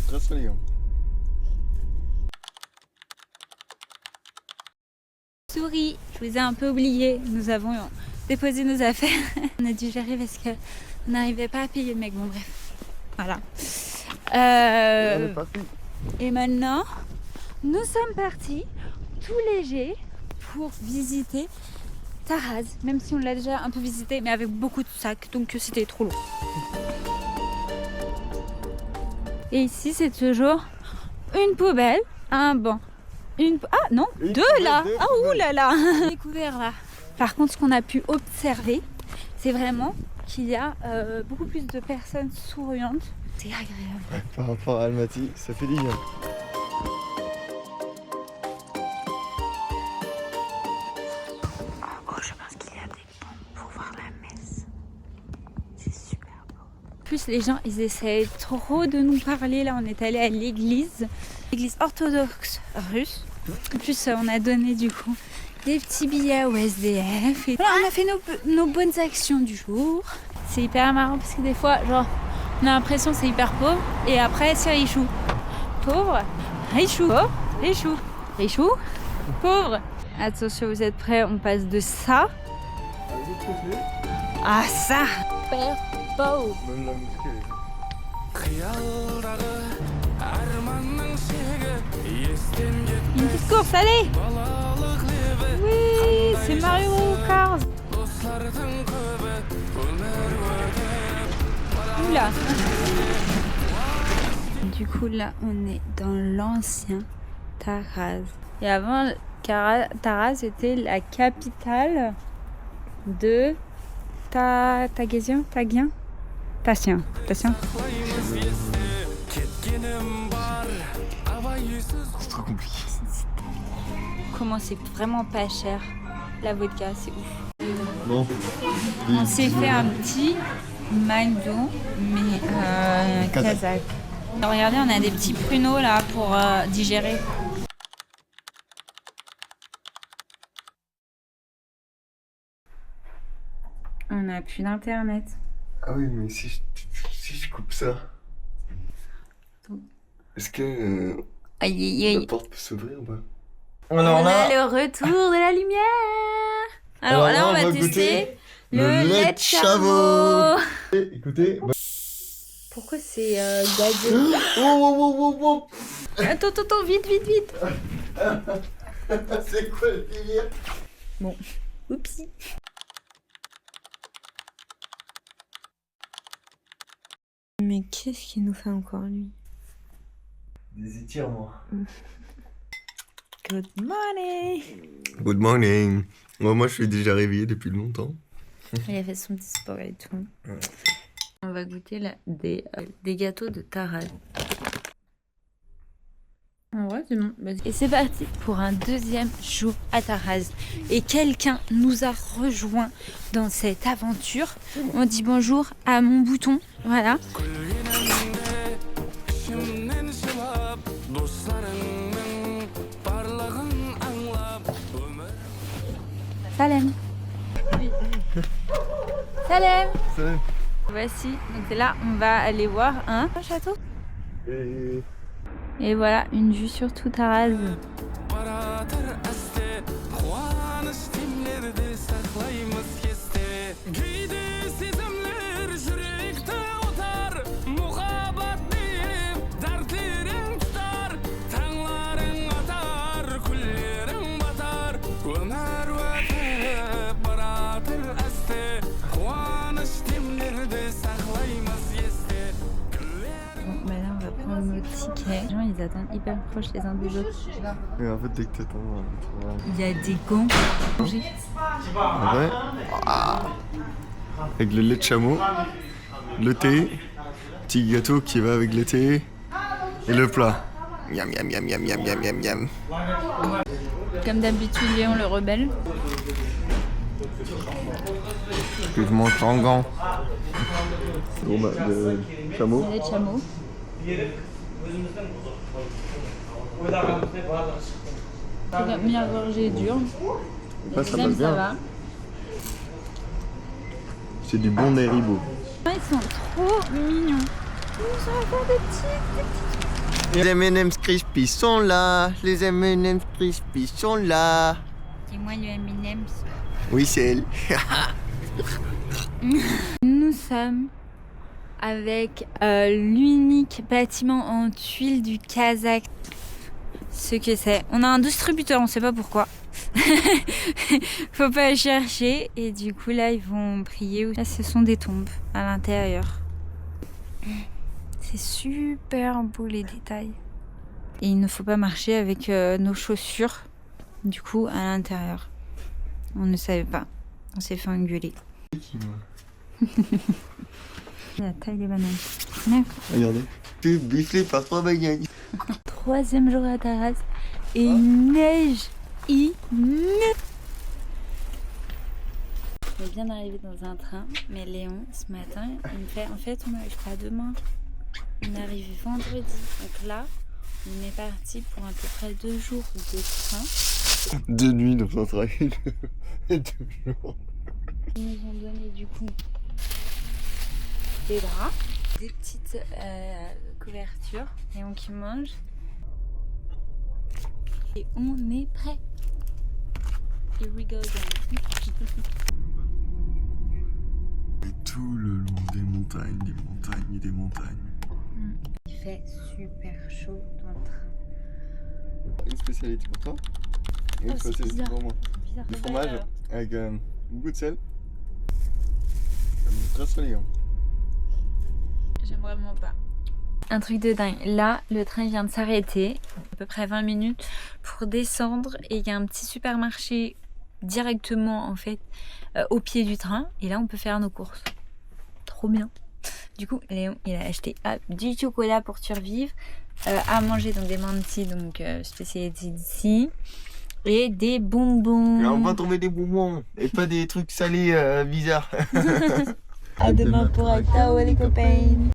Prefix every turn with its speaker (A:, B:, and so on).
A: très souriant.
B: Souris, je vous ai un peu oublié. Nous avons déposé nos affaires. On a dû gérer parce qu'on n'arrivait pas à payer le mec. Bon, bref. Voilà.
A: On est parti.
B: Et maintenant, nous sommes partis tout léger pour visiter Taraz. Même si on l'a déjà un peu visité, mais avec beaucoup de sacs. Donc c'était trop long. Et ici, c'est toujours une poubelle, un banc. Ah non, deux là. Ah ouh là là. Découvert là. Par contre, ce qu'on a pu observer, c'est vraiment qu'il y a beaucoup plus de personnes souriantes. C'est agréable.
A: Ouais, par rapport à Almaty, ça fait du bien.
B: Oh, je pense qu'il y a des ponts pour voir la messe. C'est super beau. En plus, les gens, ils essayent trop de nous parler. Là, on est allé à l'église orthodoxe russe. En plus, on a donné du coup des petits billets au SDF. Et voilà, on a fait nos bonnes actions du jour. C'est hyper marrant parce que des fois, genre, on a l'impression que c'est hyper pauvre et après, c'est richou. Pauvre, richou, pauvre, richou, richou, pauvre. Attention, vous êtes prêts? On passe de ça à ça. Super beau.
A: Même la mosquée.
B: Une petite course, allez! Oui, c'est Mario Kart. Oula. Du coup, là, on est dans l'ancien Taraz. Et avant, Taraz était la capitale de Tassien.
A: C'est trop compliqué.
B: Comment c'est vraiment pas cher la vodka, c'est ouf.
A: Bon.
B: On s'est fait un petit McDo, mais kazakh. Regardez, on a des petits pruneaux là pour digérer. On n'a plus d'internet.
A: Ah oui, mais si je coupe ça, est-ce que la porte peut s'ouvrir ou pas?
B: On a le retour de la lumière. Alors là, on va tester le lait de chameau.
A: Écoutez.
B: Pourquoi c'est gazé?
A: Oh.
B: Attends, vite.
A: C'est quoi le délire?
B: Bon, oupsie. Mais qu'est-ce qu'il nous fait encore, lui?
A: Des étirements.
B: Good morning.
A: Good morning. Moi, je suis déjà réveillé depuis longtemps.
B: Il a fait son petit sport et tout. Ouais. On va goûter là, des gâteaux de Taraz. En vrai, c'est bon. Et c'est parti pour un deuxième jour à Taraz. Et quelqu'un nous a rejoint dans cette aventure. On dit bonjour à mon bouton. Voilà. Salem. Salem.
A: Salut.
B: Voici, donc là on va aller voir un château. Et voilà, une vue sur tout Taraz. Les gens ils attendent hyper proches les uns des autres.
A: Mais en fait dès que t'attends,
B: il y a des gants.
A: En vrai, avec le lait de chameau, le thé, petit gâteau qui va avec le thé et le plat. Miam.
B: Comme d'habitude Léon le rebelle.
A: Vivement Tangan. De chameau.
B: Le lait de chameau. La première gorgée est dure. La deuxième, ça va.
A: C'est du bon Haribo.
B: Ils sont trop mignons. Ils sont encore des petits.
A: Les M&M's Crispy sont là. Les M&M's Crispy sont là.
B: Et moi, le M&M's.
A: Oui, c'est elle.
B: Nous sommes avec l'unique bâtiment en tuiles du Kazakh. Ce que c'est. On a un distributeur, on sait pas pourquoi. Faut pas chercher. Et du coup, là, ils vont prier. Là, ce sont des tombes à l'intérieur. C'est super beau les détails. Et il ne faut pas marcher avec nos chaussures, du coup, à l'intérieur. On ne savait pas. On s'est fait engueuler. La taille des bananes. D'accord.
A: Regardez. Tu bufflé par 3 bananes.
B: 3e jour à Taraz. Et il neige. Il neige. On vient d'arriver dans un train, mais Léon, ce matin, il me fait en fait, on n'arrive pas demain. On arrive vendredi. Donc là, on est parti pour à peu près 2 jours de train.
A: 2 nuits dans un train. 2 jours.
B: Ils nous ont donné du coup des draps, des petites couvertures, Léon qui mange. Et on est prêt. Here we go again.
A: Et tout le long des montagnes, des montagnes et des montagnes.
B: Il fait super chaud dans le train.
A: Une spécialité pour toi et une
B: c'est
A: spécialité
B: bizarre.
A: pour moi.
B: Bizarre.
A: Du fromage avec beaucoup de sel. Très salé. Hein.
B: J'aime vraiment pas. Un truc de dingue. Là, le train vient de s'arrêter, à peu près 20 minutes, pour descendre. Et il y a un petit supermarché directement, en fait, au pied du train. Et là, on peut faire nos courses. Trop bien. Du coup, Léon, il a acheté du chocolat pour survivre, à manger, donc des mantis, donc spécialité d'ici, et des bonbons.
A: Et on va trouver des bonbons et pas des trucs salés bizarres.
B: À demain pour Aktao, les copains.